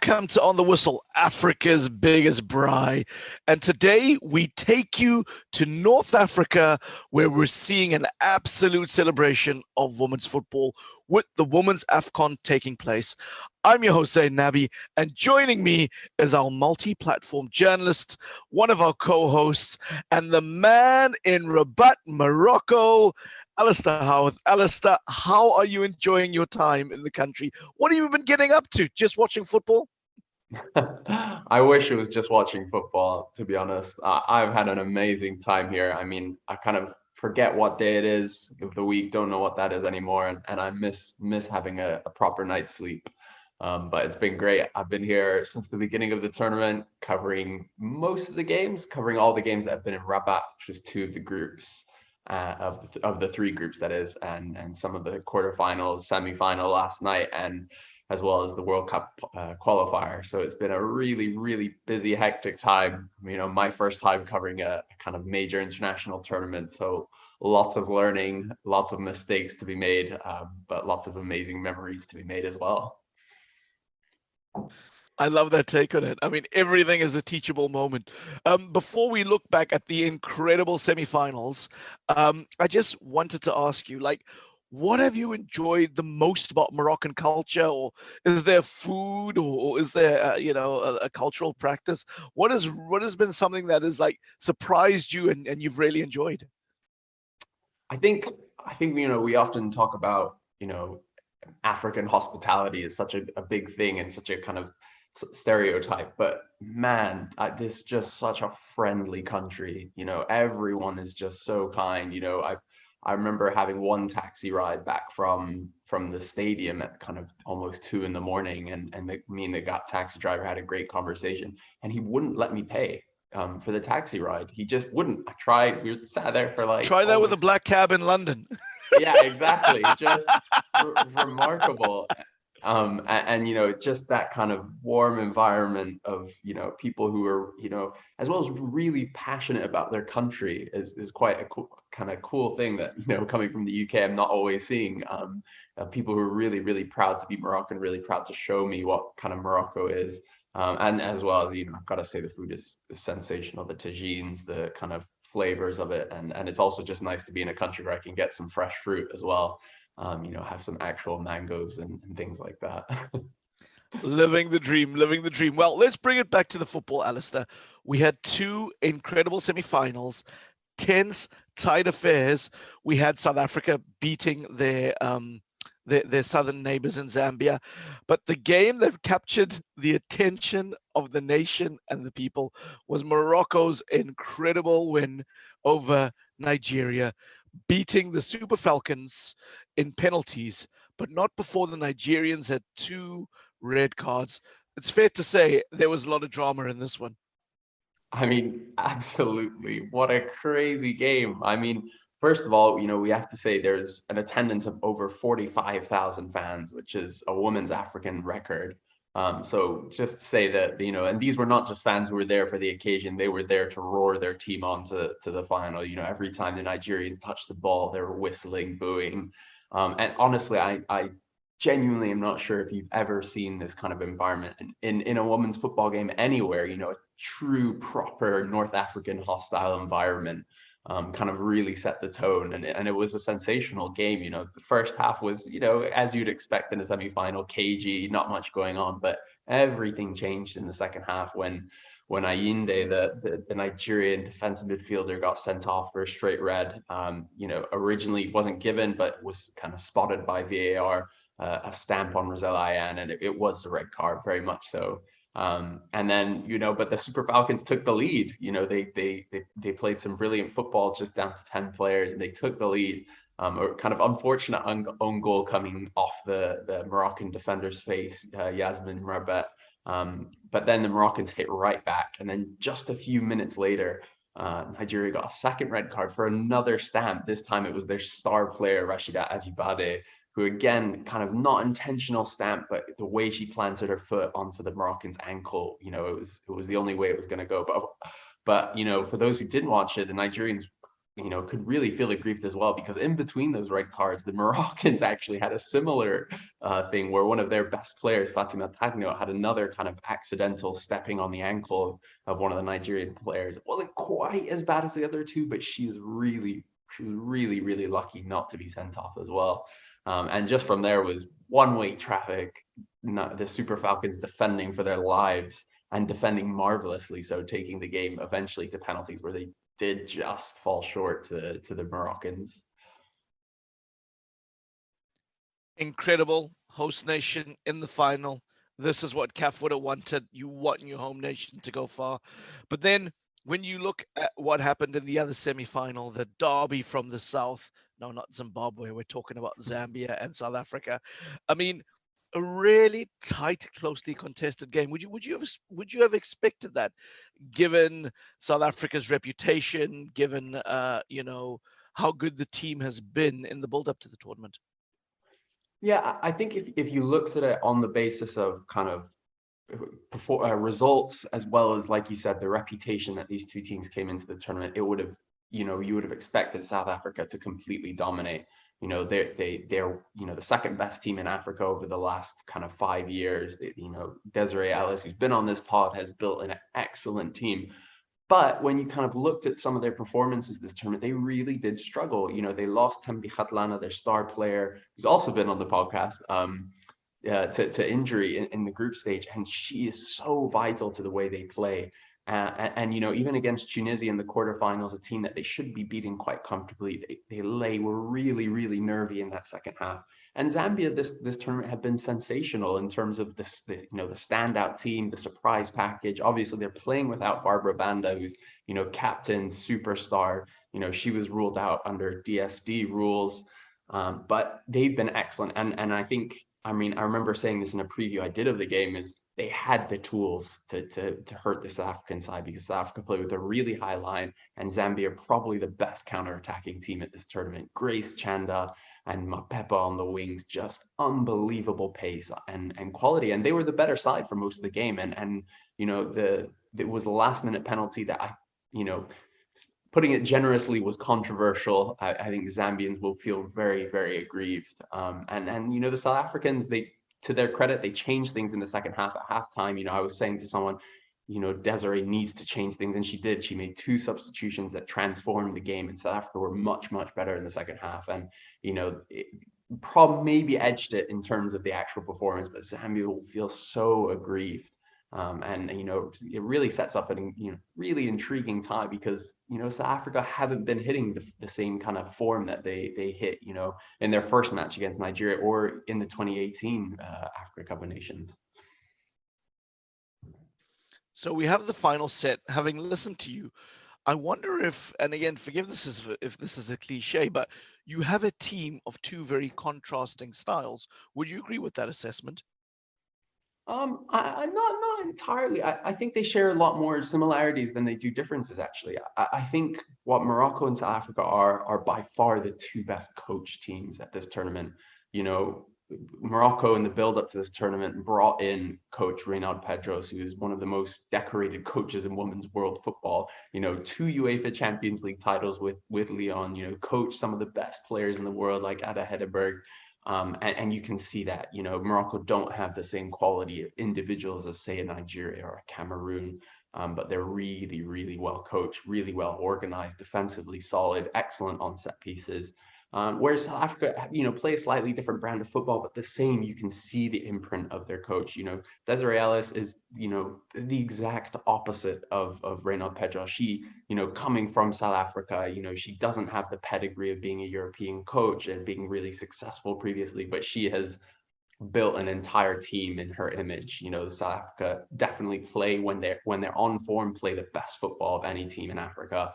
Welcome to On the Whistle, Africa's biggest braai. And today we take you to North Africa, where we're seeing an absolute celebration of women's football with the Women's AFCON taking place. I'm your host, Zayn Nabbi, and joining me is our multi-platform journalist, one of our co-hosts, and the man in Rabat, Morocco, Alasdair Howorth. Alasdair, how are you enjoying your time in the country? What have you been getting up to? Just watching football? I wish it was just watching football, to be honest. I've had an amazing time here. I mean, I kind of forget what day it is of the week, don't know what that is anymore, and I miss having a proper night's sleep. But it's been great. I've been here since the beginning of the tournament, covering most of the games, covering all the games that have been in Rabat, which is two of the groups. Of the three groups, that is, and some of the quarterfinals, semi-final last night, and as well as the World Cup qualifier. So it's been a really busy, hectic time. You know, my first time covering a kind of major international tournament. So lots of learning, lots of mistakes to be made, but lots of amazing memories to be made as well. I love that take on it. I mean, everything is a teachable moment. Before we look back at the incredible semifinals, I just wanted to ask you, like, what have you enjoyed the most about Moroccan culture, or is there food, or is there, a cultural practice? What has been something that has like surprised you and you've really enjoyed? I think we often talk about African hospitality is such a big thing and such a kind of stereotype, but man, this is just such a friendly country. Everyone is just so kind. I remember having one taxi ride back from the stadium at kind of almost 2 a.m, and me and the taxi driver had a great conversation, and he wouldn't let me pay for the taxi ride. He just wouldn't. I tried. We sat there for like Try that with a almost. black cab in London. Yeah, exactly. Just remarkable. And just that kind of warm environment of people who are as well as really passionate about their country is quite a cool thing that coming from the UK I'm not always seeing. People who are really proud to be Moroccan, really proud to show me what kind of Morocco is. And as well as I've got to say the food is sensational. The tagines, the kind of flavors of it, and it's also just nice to be in a country where I can get some fresh fruit as well. Have some actual mangoes and things like that. Living the dream, living the dream. Well, let's bring it back to the football, Alistair. We had two incredible semi-finals, tense, tight affairs. We had South Africa beating their southern neighbors in Zambia, but the game that captured the attention of the nation and the people was Morocco's incredible win over Nigeria, beating the Super Falcons in penalties, but not before the Nigerians had two red cards. It's fair to say there was a lot of drama in this one. I mean, absolutely. What a crazy game. I mean, first of all, we have to say there's an attendance of over 45,000 fans, which is a women's African record. So just to say that, and these were not just fans who were there for the occasion, they were there to roar their team on to the final. Every time the Nigerians touched the ball, they were whistling, booing. And honestly, I genuinely am not sure if you've ever seen this kind of environment in a women's football game anywhere, a true, proper North African hostile environment. Kind of really set the tone, and it was a sensational game. The first half was, as you'd expect in a semi-final, cagey, not much going on, but everything changed in the second half when Ayinde, the Nigerian defensive midfielder, got sent off for a straight red. Originally wasn't given, but was kind of spotted by VAR, a stamp on Roselle Ayan, and it was a red card, very much so. And then, but the Super Falcons took the lead. They played some brilliant football just down to 10 players, and they took the lead. A kind of unfortunate own goal coming off the Moroccan defender's face, Yasmin Rabat. But then the Moroccans hit right back, and then just a few minutes later, Nigeria got a second red card for another stamp. This time it was their star player, Rashida Ajibade, who again, kind of not intentional stamp, but the way she planted her foot onto the Moroccan's ankle, it was the only way it was going to go. But for those who didn't watch it, the Nigerians could really feel aggrieved as well, because in between those red cards, the Moroccans actually had a similar thing where one of their best players, Fatima Tagno, had another kind of accidental stepping on the ankle of one of the Nigerian players. It wasn't quite as bad as the other two, but she was really, really lucky not to be sent off as well. And just from there was one-way traffic, the Super Falcons defending for their lives and defending marvelously, so taking the game eventually to penalties where they did just fall short to the Moroccans. Incredible host nation in the final. This is what CAF would have wanted. You want your home nation to go far. But then when you look at what happened in the other semi-final, the derby from the south, no, not Zimbabwe, we're talking about Zambia and South Africa. I mean, a really tight, closely contested game. Would you have expected that, given South Africa's reputation, given how good the team has been in the build up to the tournament? Yeah, I think if you looked at it on the basis of kind of results, as well as, like you said, the reputation that these two teams came into the tournament, it would have, you would have expected South Africa to completely dominate. They're the second best team in Africa over the last kind of 5 years. Desiree Ellis, who's been on this pod, has built an excellent team. But when you kind of looked at some of their performances this tournament, they really did struggle. They lost Tembi Khatlana, their star player, who's also been on the podcast, to injury in the group stage. And she is so vital to the way they play. And even against Tunisia in the quarterfinals, a team that they should be beating quite comfortably, were really, really nervy in that second half. And Zambia, this tournament had been sensational in terms of the standout team, the surprise package. Obviously, they're playing without Barbara Banda, who's captain, superstar. She was ruled out under DSD rules, but they've been excellent. And I think, I remember saying this in a preview I did of the game, is they had the tools to hurt the South African side, because South Africa played with a really high line, and Zambia probably the best counter-attacking team at this tournament. Grace Chanda and Mapepa on the wings, just unbelievable pace and quality, and they were the better side for most of the game. And it was a last-minute penalty that putting it generously, was controversial. I think the Zambians will feel very, very aggrieved. And the South Africans, to their credit, they changed things in the second half at halftime. I was saying to someone, Desiree needs to change things, and she did. She made 2 substitutions that transformed the game, and South Africa were much, much better in the second half. And, it probably maybe edged it in terms of the actual performance, but Zambia will feel so aggrieved. And it really sets up a really intriguing tie, because South Africa haven't been hitting the same kind of form that they hit in their first match against Nigeria, or in the 2018 Africa Cup of Nations. So we have the final set. Having listened to you, I wonder if, and again, forgive this if this is a cliche, but you have a team of 2 very contrasting styles. Would you agree with that assessment? I'm not entirely. I think they share a lot more similarities than they do differences, actually. I think what Morocco and South Africa are by far the 2 best coach teams at this tournament. Morocco, in the build-up to this tournament, brought in coach Reynald Pedros, who is one of the most decorated coaches in women's world football. 2 UEFA Champions League titles with Lyon. Coached some of the best players in the world, like Ada Hedeberg. And you can see that, Morocco don't have the same quality of individuals as, say, a Nigeria or a Cameroon, but they're really, really well coached, really well organized, defensively solid, excellent on set pieces. Whereas South Africa, play a slightly different brand of football, but the same. You can see the imprint of their coach. Desiree Ellis is, the exact opposite of Reynald Pedro. She, coming from South Africa, she doesn't have the pedigree of being a European coach and being really successful previously, but she has built an entire team in her image. South Africa definitely play, when they're on form, play the best football of any team in Africa.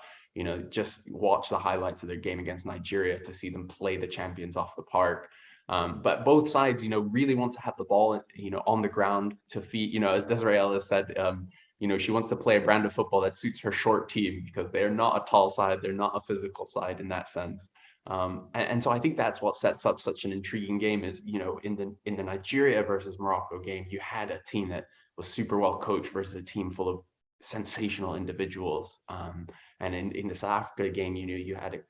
Just watch the highlights of their game against Nigeria to see them play the champions off the park. But both sides, really want to have the ball, on the ground to feed, as Desiree Ellis said, she wants to play a brand of football that suits her short team, because they're not a tall side. They're not a physical side in that sense. And so I think that's what sets up such an intriguing game, is, in the Nigeria versus Morocco game, you had a team that was super well coached versus a team full of sensational individuals. And in the South Africa game, you had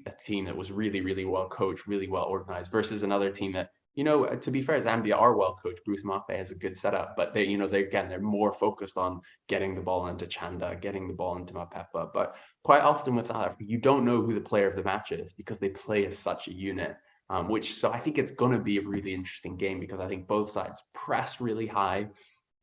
a team that was really, really well coached, really well organized, versus another team that, to be fair, Zambia are well coached. Bruce Mafe has a good setup, but they're more focused on getting the ball into Chanda, getting the ball into Mapepa. But quite often with South Africa, you don't know who the player of the match is because they play as such a unit. So I think it's going to be a really interesting game because I think both sides press really high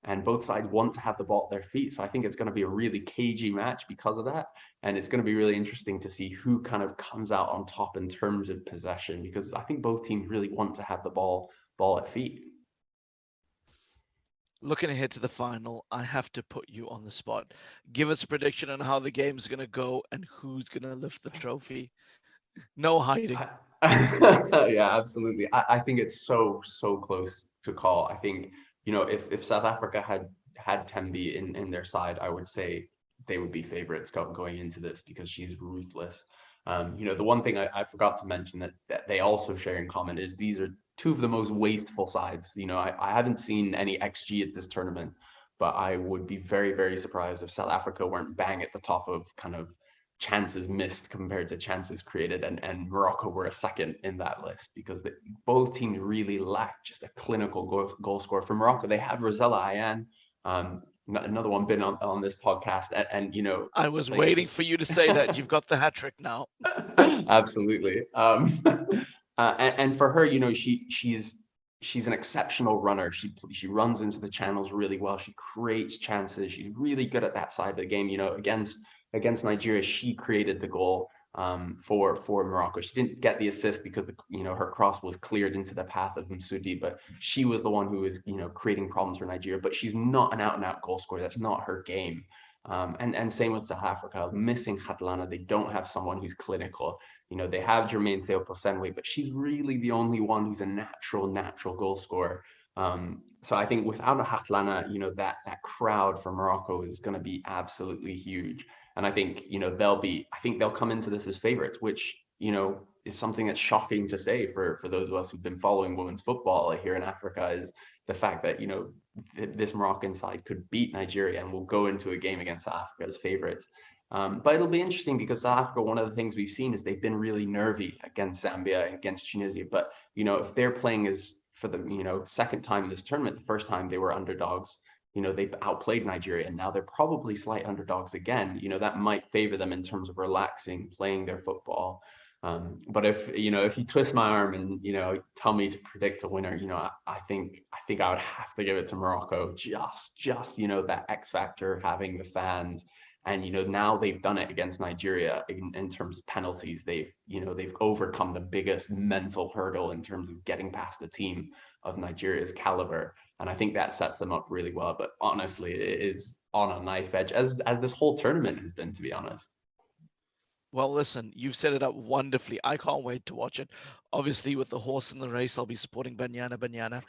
and both sides want to have the ball at their feet. So I think it's going to be a really cagey match because of that. And it's going to be really interesting to see who kind of comes out on top in terms of possession, because I think both teams really want to have the ball at feet. Looking ahead to the final, I have to put you on the spot. Give us a prediction on how the game's going to go and who's going to lift the trophy. No hiding. Yeah, absolutely. I think it's so close to call. I think, if South Africa had Tembi in their side, I would say they would be favorites going into this because she's ruthless. The one thing I forgot to mention that they also share in common is these are two of the most wasteful sides. I haven't seen any XG at this tournament, but I would be very, very surprised if South Africa weren't bang at the top of kind of chances missed compared to chances created, and Morocco were a second in that list because both teams really lack just a clinical goal scorer. For Morocco, they have Rosella Ayan, another one been on this podcast, and I was like waiting for you to say that. You've got the hat trick now. absolutely. And for her, she's an exceptional runner. She runs into the channels really well. She creates chances. She's really good at that side of the game. Against Nigeria, she created the goal for Morocco. She didn't get the assist because her cross was cleared into the path of Msudi, but she was the one who was creating problems for Nigeria. But she's not an out and out goal scorer. That's not her game. And same with South Africa, missing Khatlana. They don't have someone who's clinical. They have Jermaine Seopo-Senwe, but she's really the only one who's a natural goal scorer. So I think without a Khatlana, that crowd for Morocco is going to be absolutely huge. And I think, they'll come into this as favorites, which, is something that's shocking to say for those of us who've been following women's football here in Africa, is the fact that, this Moroccan side could beat Nigeria and will go into a game against South Africa as favorites. But it'll be interesting because South Africa, one of the things we've seen is they've been really nervy against Zambia, against Tunisia. But, if they're playing as for the, second time in this tournament, the first time they were underdogs, they've outplayed Nigeria, and now they're probably slight underdogs again. That might favor them in terms of relaxing, playing their football. But if you twist my arm and tell me to predict a winner, I think I would have to give it to Morocco. Just that X factor, having the fans, and now they've done it against Nigeria in terms of penalties. They've overcome the biggest mental hurdle in terms of getting past a team of Nigeria's caliber. And I think that sets them up really well. But honestly, it is on a knife edge, as this whole tournament has been, to be honest. Well, listen, you've set it up wonderfully. I can't wait to watch it. Obviously, with the horse in the race, I'll be supporting Banyana Banyana.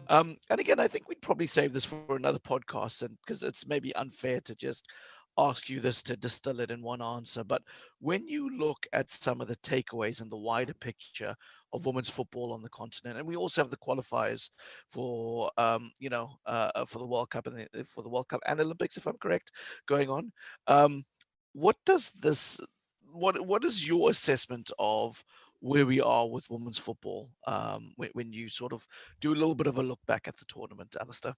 And again, I think we'd probably save this for another podcast, and because it's maybe unfair to just ask you this to distill it in one answer. But when you look at some of the takeaways and the wider picture of women's football on the continent, and we also have the qualifiers for for the World Cup and for the World Cup and Olympics, if I'm correct, going on. What does this what is your assessment of where we are with women's football when you sort of do a little bit of a look back at the tournament, Alistair?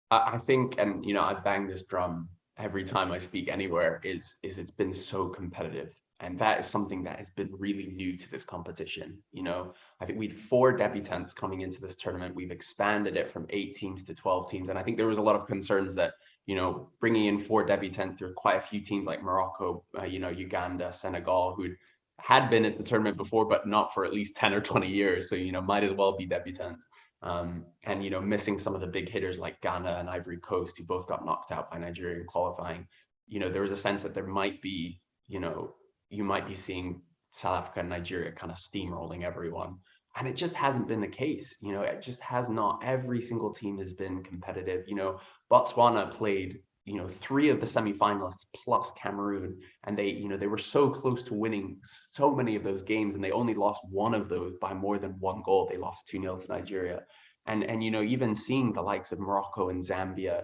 I think, and I bang this drum every time I speak anywhere, is it's been so competitive. And that is something that has been really new to this competition. I think we had 4 debutants coming into this tournament. We've expanded it from 8 teams to 12 teams. And I think there was a lot of concerns that, bringing in 4 debutants, there were quite a few teams like Morocco, Uganda, Senegal, who had been at the tournament before, but not for at least 10 or 20 years. So, might as well be debutants. And missing some of the big hitters like Ghana and Ivory Coast, who both got knocked out by Nigeria in qualifying. There was a sense that there might be, you might be seeing South Africa and Nigeria kind of steamrolling everyone. And it just hasn't been the case. It just has not. Every single team has been competitive. Botswana played, 3 of the semifinalists plus Cameroon, and they were so close to winning so many of those games, and they only lost one of those by more than 1 goal. They lost 2-0 to Nigeria. And even seeing the likes of Morocco and Zambia,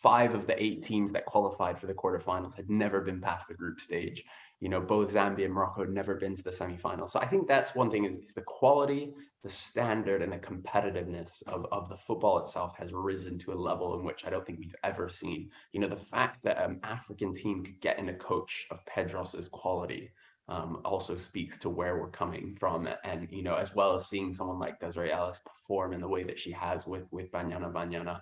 5 of the 8 teams that qualified for the quarterfinals had never been past the group stage. Both Zambia and Morocco had never been to the semifinals. So I think that's one thing is the quality, the standard, and the competitiveness of the football itself has risen to a level in which I don't think we've ever seen. The fact that an African team could get in a coach of Pedros's quality also speaks to where we're coming from. And, as well as seeing someone like Desiree Ellis perform in the way that she has with Banyana Banyana.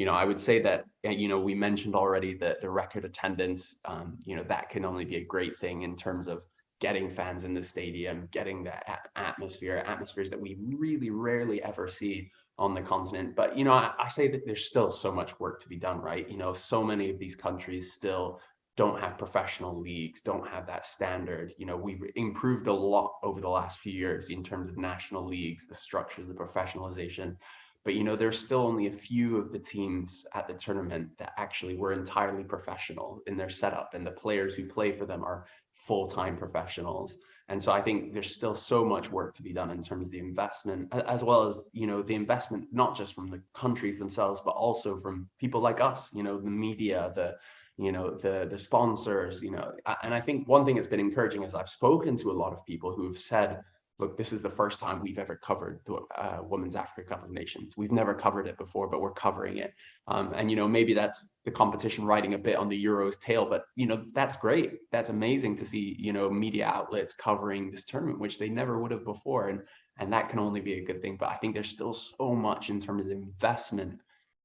I would say that, we mentioned already that the record attendance, that can only be a great thing in terms of getting fans in the stadium, getting the atmospheres that we really rarely ever see on the continent. But, I say that there's still so much work to be done, right? So many of these countries still don't have professional leagues, don't have that standard. We've improved a lot over the last few years in terms of national leagues, the structures, the professionalization. But there's still only a few of the teams at the tournament that actually were entirely professional in their setup, and the players who play for them are full-time professionals. And so I think there's still so much work to be done in terms of the investment, as well as the investment not just from the countries themselves, but also from people like us, the media, the sponsors, and I think one thing that's been encouraging is I've spoken to a lot of people who have said, look, this is the first time we've ever covered the Women's Africa Cup of Nations. We've never covered it before, but we're covering it. And, maybe that's the competition riding a bit on the Euros tail, but, that's great. That's amazing to see, media outlets covering this tournament, which they never would have before. And that can only be a good thing. But I think there's still so much in terms of investment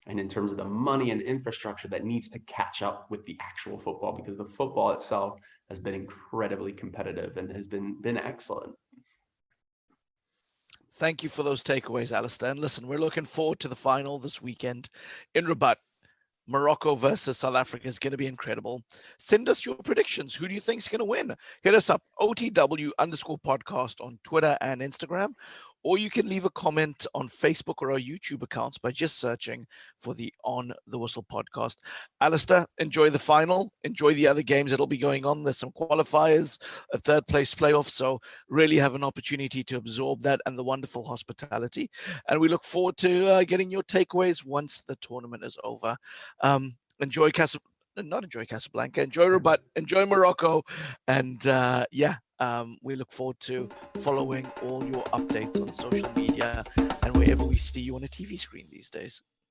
and in terms of the money and infrastructure that needs to catch up with the actual football, because the football itself has been incredibly competitive and has been excellent. Thank you for those takeaways, Alasdair. And listen, we're looking forward to the final this weekend in Rabat. Morocco versus South Africa is going to be incredible. Send us your predictions. Who do you think is going to win? Hit us up, OTW_podcast on Twitter and Instagram, or you can leave a comment on Facebook or our YouTube accounts by just searching for the On the Whistle podcast. Alasdair, enjoy the final. Enjoy the other games that'll be going on. There's some qualifiers, a third place playoff, so really have an opportunity to absorb that and the wonderful hospitality. And we look forward to getting your takeaways once the tournament is over. Enjoy Casablanca, enjoy Rabat, enjoy Morocco, and we look forward to following all your updates on social media and wherever we see you on a TV screen these days.